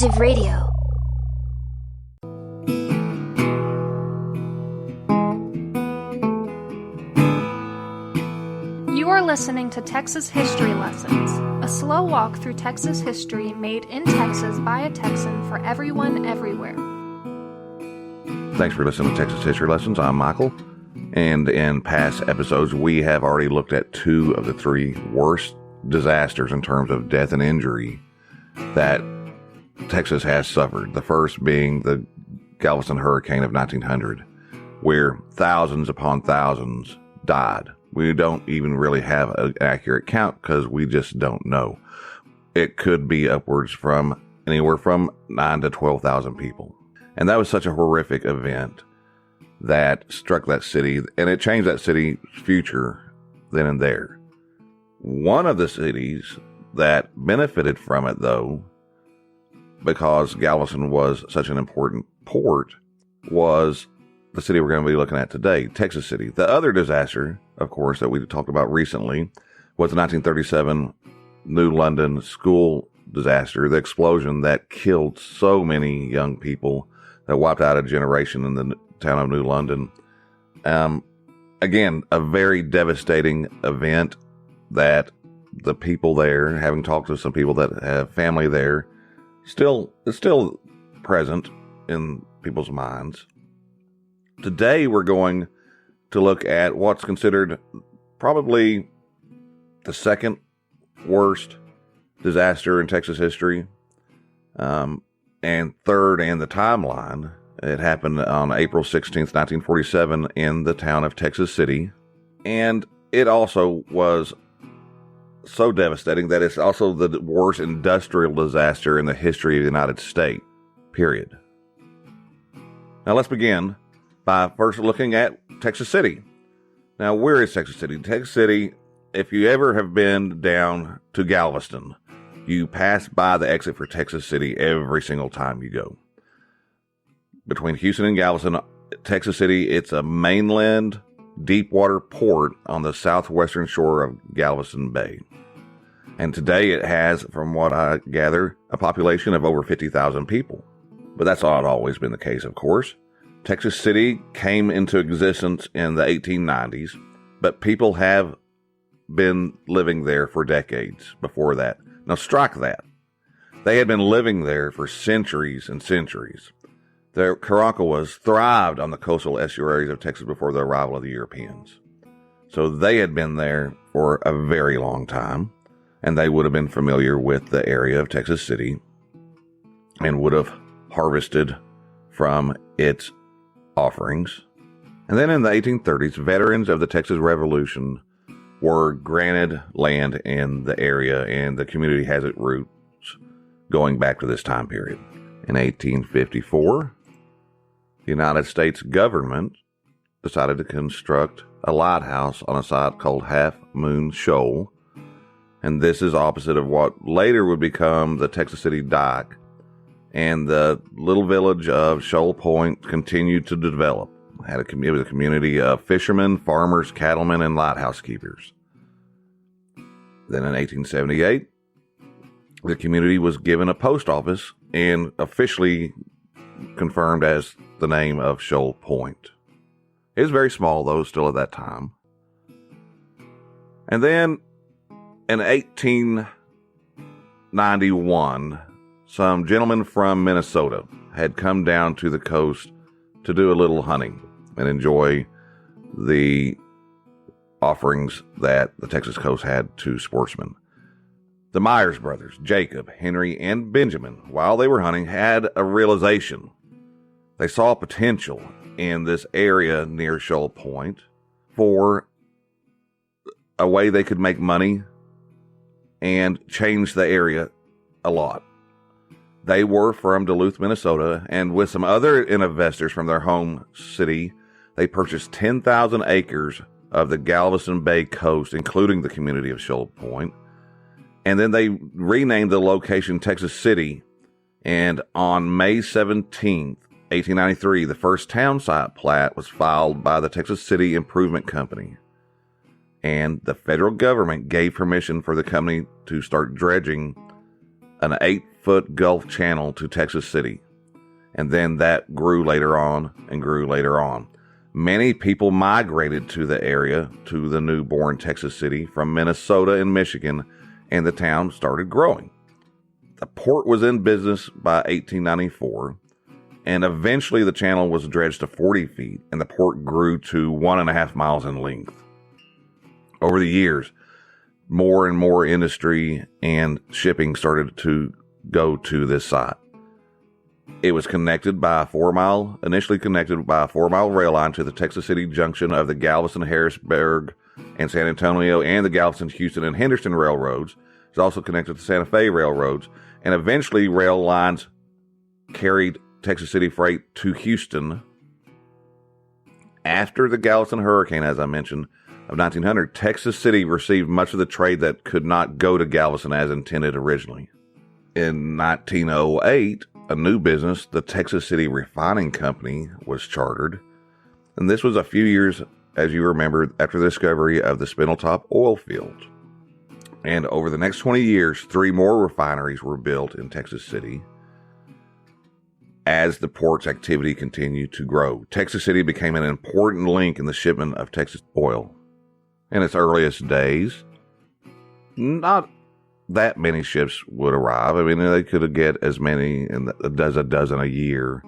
Alternative Radio. You are listening to Texas History Lessons, a slow walk through Texas history made in Texas by a Texan for everyone everywhere. Thanks for listening to Texas History Lessons. I'm Michael, and in past episodes we have already looked at two of the three worst disasters in terms of death and injury that Texas has suffered. The first being the Galveston hurricane of 1900, where thousands upon thousands died. We don't even really have an accurate count because we just don't know. It could be upwards from anywhere from 9,000 to 12,000 people. And that was such a horrific event that struck that city, and it changed that city's future then and there. One of the cities that benefited from it, though, because Galveston was such an important port, was the city we're going to be looking at today, Texas City. The other disaster, of course, that we talked about recently was the 1937 New London school disaster, the explosion that killed so many young people, that wiped out a generation in the town of New London. Again, a very devastating event that the people there, having talked to some people that have family there, it's still present in people's minds. Today, we're going to look at what's considered probably the second worst disaster in Texas history, and third in the timeline. It happened on April 16th, 1947 in the town of Texas City, and it also was so devastating that it's also the worst industrial disaster in the history of the United States, period. Now let's begin by first looking at Texas City. Now, where is Texas City? Texas City, if you ever have been down to Galveston, you pass by the exit for Texas City every single time you go. Between Houston and Galveston, Texas City, it's a mainland deepwater port on the southwestern shore of Galveston Bay. And today it has, from what I gather, a population of over 50,000 people. But that's not always been the case, of course. Texas City came into existence in the 1890s, but people have been living there for decades before that. Now strike that. They had been living there for centuries and centuries. The Karankawas thrived on the coastal estuaries of Texas before the arrival of the Europeans. So they had been there for a very long time, and they would have been familiar with the area of Texas City and would have harvested from its offerings. And then in the 1830s, veterans of the Texas Revolution were granted land in the area, and the community has its roots going back to this time period. In 1854, the United States government decided to construct a lighthouse on a site called Half Moon Shoal, and this is opposite of what later would become the Texas City Dike, and the little village of Shoal Point continued to develop. It was a community of fishermen, farmers, cattlemen, and lighthouse keepers. Then in 1878, the community was given a post office and officially confirmed as the name of Shoal Point. It was very small, though, still at that time. And then in 1891, some gentlemen from Minnesota had come down to the coast to do a little hunting and enjoy the offerings that the Texas coast had to sportsmen. The Myers brothers, Jacob, Henry, and Benjamin, while they were hunting, had a realization. They saw potential in this area near Shoal Point for a way they could make money and change the area a lot. They were from Duluth, Minnesota, and with some other investors from their home city, they purchased 10,000 acres of the Galveston Bay coast, including the community of Shoal Point. And then they renamed the location Texas City. And on May 17th, 1893, the first town site plat was filed by the Texas City Improvement Company. And the federal government gave permission for the company to start dredging an 8 8-foot Gulf Channel to Texas City. And then that grew later on and grew later on. Many people migrated to the area, to the newborn Texas City from Minnesota and Michigan, and the town started growing. The port was in business by 1894, and eventually the channel was dredged to 40 feet, and the port grew to 1.5 miles in length. Over the years, more and more industry and shipping started to go to this site. It was initially connected by a 4-mile rail line to the Texas City junction of the Galveston, Harrisburg, and San Antonio, and the Galveston, Houston, and Henderson railroads. It's also connected to Santa Fe railroads, and eventually rail lines carried Texas City freight to Houston. After the Galveston hurricane, as I mentioned, of 1900, Texas City received much of the trade that could not go to Galveston as intended originally. In 1908, a new business, the Texas City Refining Company, was chartered. And this was a few years, as you remember, after the discovery of the Spindletop oil field. And over the next 20 years, 3 more refineries were built in Texas City. As the port's activity continued to grow, Texas City became an important link in the shipment of Texas oil. In its earliest days, not that many ships would arrive. I mean, they could get as many as a dozen a year.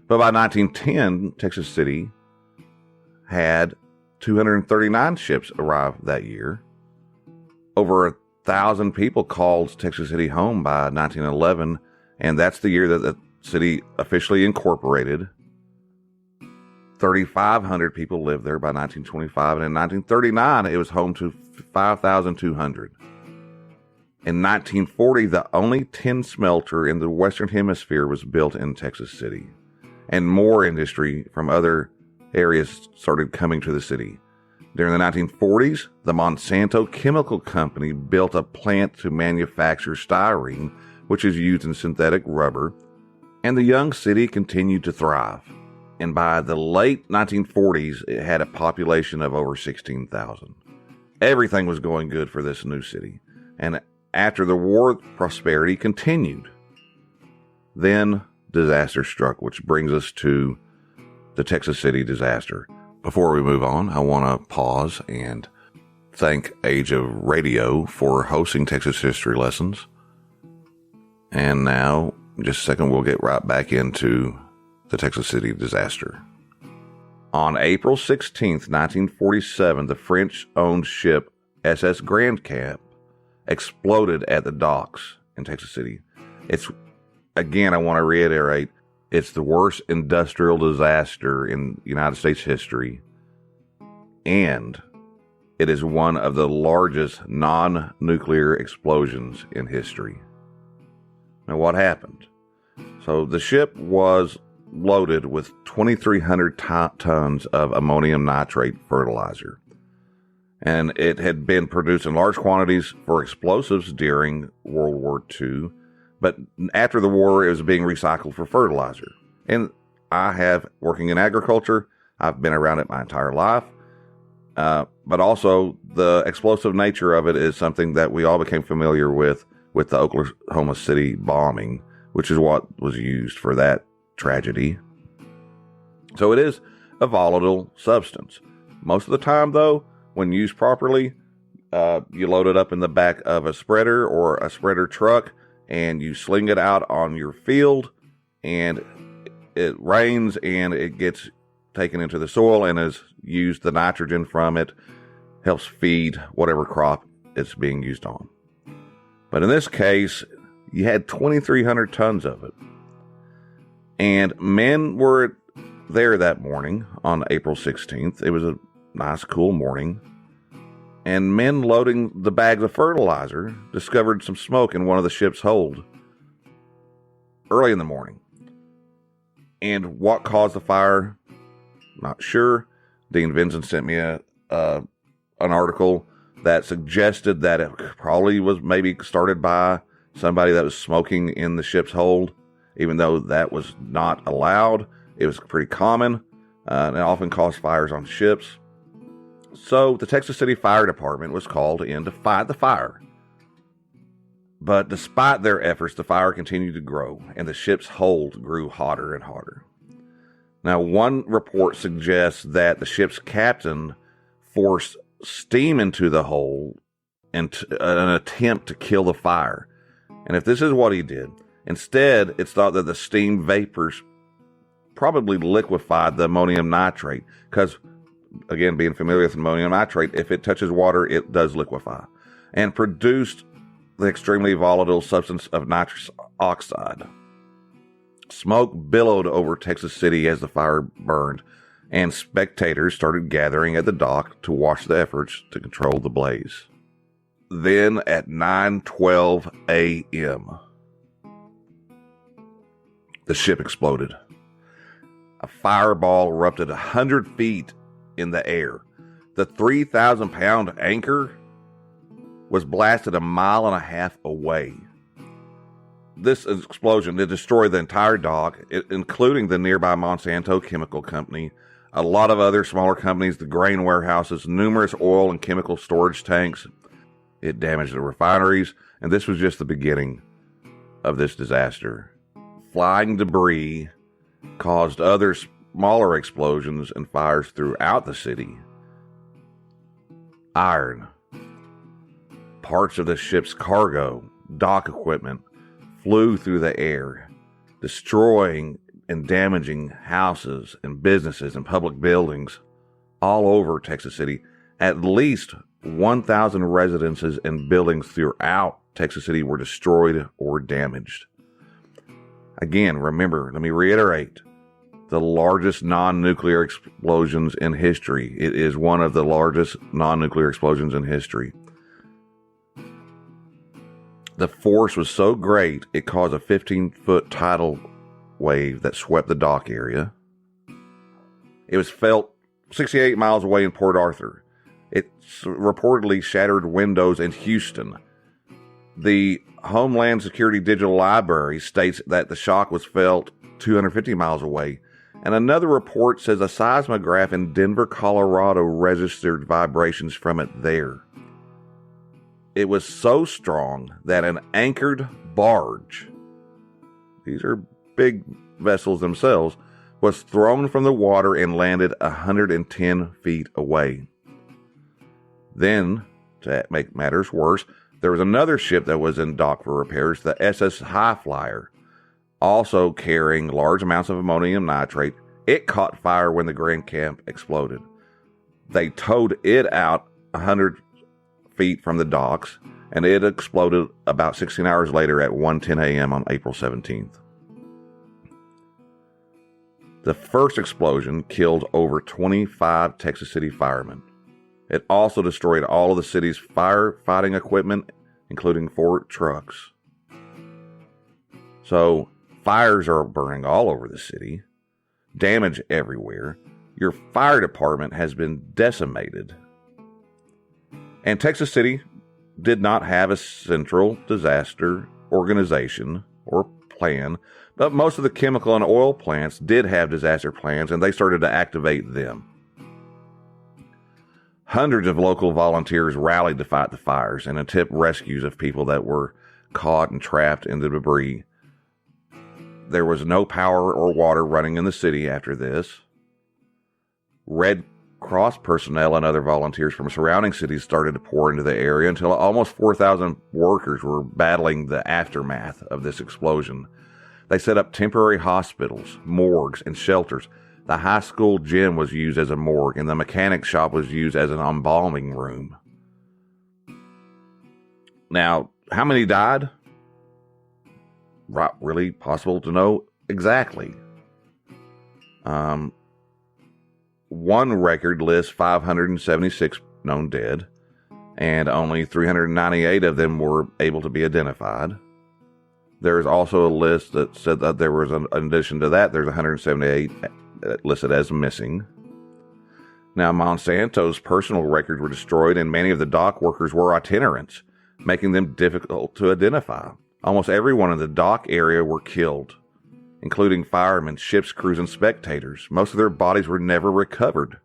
But by 1910, Texas City had 239 ships arrive that year. Over 1,000 people called Texas City home by 1911, and that's the year that the city officially incorporated. 3,500 people lived there by 1925, and in 1939, it was home to 5,200. In 1940, the only tin smelter in the Western Hemisphere was built in Texas City, and more industry from other areas started coming to the city. During the 1940s, the Monsanto Chemical Company built a plant to manufacture styrene, which is used in synthetic rubber, and the young city continued to thrive. And by the late 1940s, it had a population of over 16,000. Everything was going good for this new city, and after the war, prosperity continued. Then disaster struck, which brings us to the Texas City disaster. Before we move on, I want to pause and thank Age of Radio for hosting Texas History Lessons. And now, in just a second, we'll get right back into the Texas City disaster. On April 16th, 1947, the French-owned ship SS Grand Cap exploded at the docks in Texas City. I want to reiterate, it's the worst industrial disaster in United States history, and it is one of the largest non-nuclear explosions in history. Now, what happened? So the ship was loaded with 2,300 tons of ammonium nitrate fertilizer. And it had been produced in large quantities for explosives during World War II. But after the war, it was being recycled for fertilizer. And working in agriculture, I've been around it my entire life. But also, the explosive nature of it is something that we all became familiar with the Oklahoma City bombing, which is what was used for that tragedy. So it is a volatile substance. Most of the time, though, when used properly, you load it up in the back of a spreader or a spreader truck, and you sling it out on your field, and it rains, and it gets taken into the soil and is used. The nitrogen from it helps feed whatever crop it's being used on. But in this case, you had 2,300 tons of it. And men were there that morning on April 16th. It was a nice, cool morning. And men loading the bags of fertilizer discovered some smoke in one of the ship's hold early in the morning. And what caused the fire? Not sure. Dean Vincent sent me an article that suggested that it probably was maybe started by somebody that was smoking in the ship's hold, even though that was not allowed. It was pretty common, and it often caused fires on ships. So the Texas City Fire Department was called in to fight the fire. But despite their efforts, the fire continued to grow, and the ship's hold grew hotter and hotter. Now, one report suggests that the ship's captain forced steam into the hole in an attempt to kill the fire. And if this is what he did, instead, it's thought that the steam vapors probably liquefied the ammonium nitrate, because, again, being familiar with ammonium nitrate, if it touches water, it does liquefy, and produced the extremely volatile substance of nitrous oxide. Smoke billowed over Texas City as the fire burned, and spectators started gathering at the dock to watch the efforts to control the blaze. Then at 9:12 a.m., the ship exploded. A fireball erupted 100 feet in the air. The 3,000-pound anchor was blasted 1.5 miles away. This explosion destroyed the entire dock, including the nearby Monsanto Chemical Company, a lot of other smaller companies, the grain warehouses, numerous oil and chemical storage tanks. It damaged the refineries, and this was just the beginning of this disaster. Flying debris caused other smaller explosions and fires throughout the city. Iron, parts of the ship's cargo, dock equipment flew through the air, destroying and damaging houses and businesses and public buildings all over Texas City. At least 1,000 residences and buildings throughout Texas City were destroyed or damaged. Again, remember, let me reiterate, the largest non-nuclear explosions in history. It is one of the largest non-nuclear explosions in history. The force was so great, it caused a 15-foot tidal wave that swept the dock area. It was felt 68 miles away in Port Arthur. It reportedly shattered windows in Houston. The Homeland Security Digital Library states that the shock was felt 250 miles away. And another report says a seismograph in Denver, Colorado registered vibrations from it there. It was so strong that an anchored barge, these are big vessels themselves, was thrown from the water and landed 110 feet away. Then, to make matters worse, there was another ship that was in dock for repairs, the SS High Flyer, also carrying large amounts of ammonium nitrate. It caught fire when the Grand Camp exploded. They towed it out 100 feet from the docks, and it exploded about 16 hours later at 1:10 a.m. on April 17th. The first explosion killed over 25 Texas City firemen. It also destroyed all of the city's firefighting equipment, including 4 trucks. So, fires are burning all over the city, damage everywhere. Your fire department has been decimated. And Texas City did not have a central disaster organization or plan, but most of the chemical and oil plants did have disaster plans, and they started to activate them. Hundreds of local volunteers rallied to fight the fires and attempt rescues of people that were caught and trapped in the debris. There was no power or water running in the city after this. Red Cross personnel and other volunteers from surrounding cities started to pour into the area until almost 4,000 workers were battling the aftermath of this explosion. They set up temporary hospitals, morgues, and shelters. The high school gym was used as a morgue, and the mechanic shop was used as an embalming room. Now, how many died? Not really possible to know exactly. One record lists 576 known dead, and only 398 of them were able to be identified. There's also a list that said that there was, in addition to that, there's 178 listed as missing. Now, Monsanto's personal records were destroyed, and many of the dock workers were itinerants, making them difficult to identify. Almost everyone in the dock area were killed, including firemen, ship's crews, and spectators. Most of their bodies were never recovered.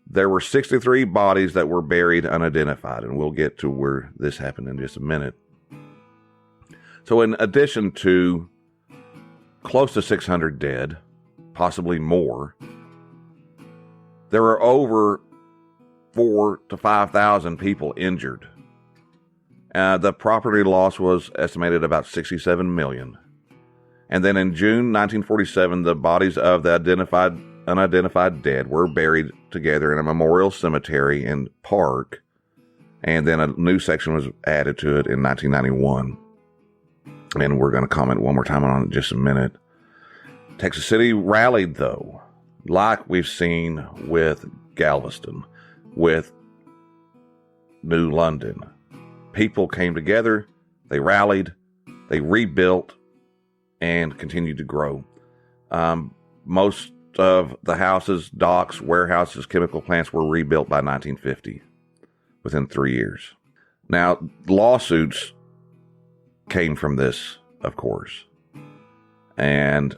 There were 63 bodies that were buried unidentified, and we'll get to where this happened in just a minute. So in addition to close to 600 dead, possibly more, there were over 4,000 to 5,000 people injured. The property loss was estimated about $67 million. And then in June 1947, the bodies of the unidentified dead were buried together in a memorial cemetery and park. And then a new section was added to it in 1991. And we're going to comment one more time on it in just a minute. Texas City rallied, though, like we've seen with Galveston, with New London. People came together, they rallied, they rebuilt, and continued to grow. Most of the houses, docks, warehouses, chemical plants were rebuilt by 1950, within 3 years. Now, lawsuits came from this, of course. And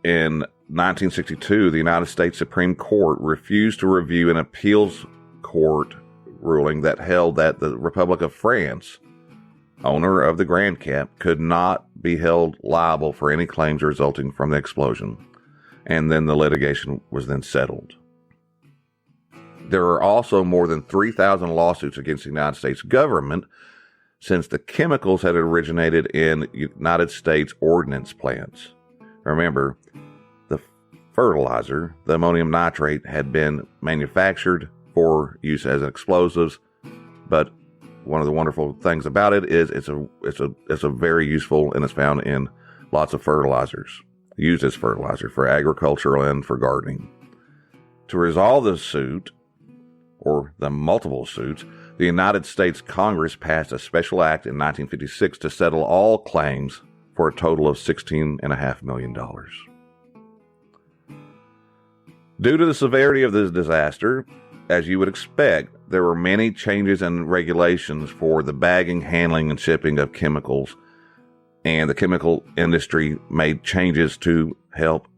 in 1962, the United States Supreme Court refused to review an appeals court ruling that held that the Republic of France, owner of the Grand Cap, could not be held liable for any claims resulting from the explosion. And then the litigation was then settled. There are also more than 3,000 lawsuits against the United States government since the chemicals had originated in United States ordnance plants. Remember, the fertilizer, the ammonium nitrate, had been manufactured for use as explosives, but one of the wonderful things about it is it's a very useful, and it's found in lots of fertilizers, used as fertilizer for agricultural and for gardening. To resolve the suit, or the multiple suits, the United States Congress passed a special act in 1956 to settle all claims for a total of $16.5 million. Due to the severity of this disaster, as you would expect, there were many changes and regulations for the bagging, handling, and shipping of chemicals, and the chemical industry made changes to help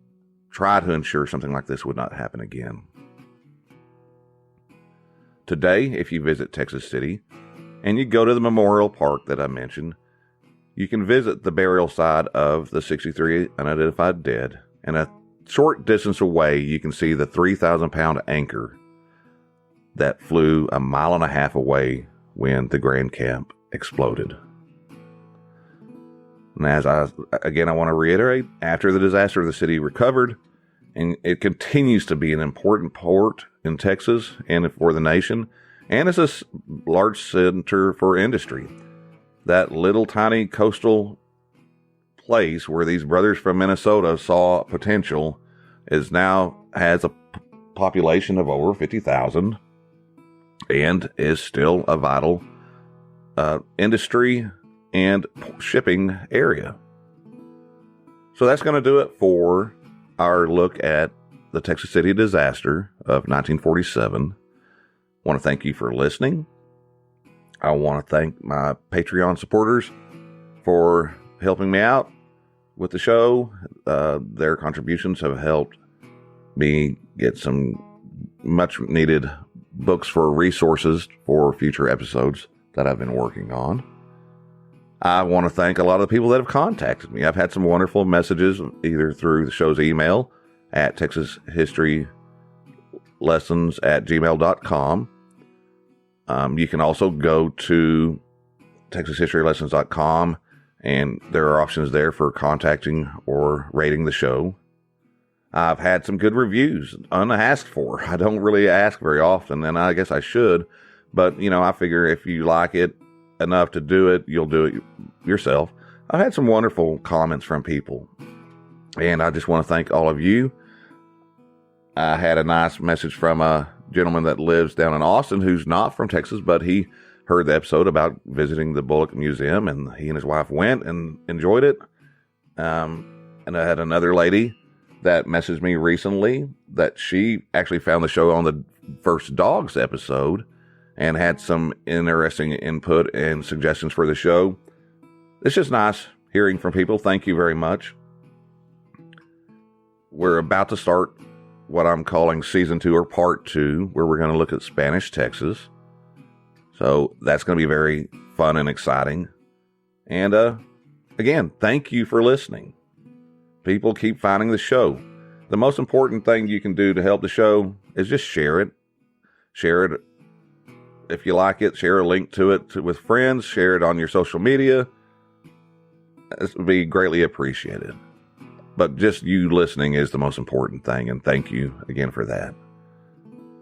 try to ensure something like this would not happen again. Today, if you visit Texas City and you go to the memorial park that I mentioned, you can visit the burial site of the 63 unidentified dead, and a short distance away you can see the 3,000-pound anchor that flew 1.5 miles away when the Grand Camp exploded. And as I want to reiterate, after the disaster, the city recovered, and it continues to be an important port in Texas and for the nation, and it's a large center for industry. That little tiny coastal place where these brothers from Minnesota saw potential has a population of over 50,000 and is still a vital industry and shipping area. So that's going to do it for our look at the Texas City disaster of 1947. I want to thank you for listening. I want to thank my Patreon supporters for helping me out with the show. Their contributions have helped me get some much needed books for resources for future episodes that I've been working on. I want to thank a lot of the people that have contacted me. I've had some wonderful messages either through the show's email at texashistorylessons@gmail.com. You can also go to texashistorylessons.com, and there are options there for contacting or rating the show. I've had some good reviews, unasked for. I don't really ask very often, and I guess I should. But, I figure if you like it enough to do it, you'll do it yourself. I've had some wonderful comments from people, and I just want to thank all of you. I had a nice message from a gentleman that lives down in Austin who's not from Texas, but he heard the episode about visiting the Bullock Museum, and he and his wife went and enjoyed it. And I had another lady that messaged me recently that she actually found the show on the first Dogs episode and had some interesting input and suggestions for the show. It's just nice hearing from people. Thank you very much. We're about to start what I'm calling Season 2 or Part 2, where we're going to look at Spanish Texas. So that's going to be very fun and exciting. And Again, thank you for listening. People keep finding the show. The most important thing you can do to help the show is just share it. Share it if you like it. Share a link to it with friends. Share it on your social media. This would be greatly appreciated. But just you listening is the most important thing, and thank you again for that.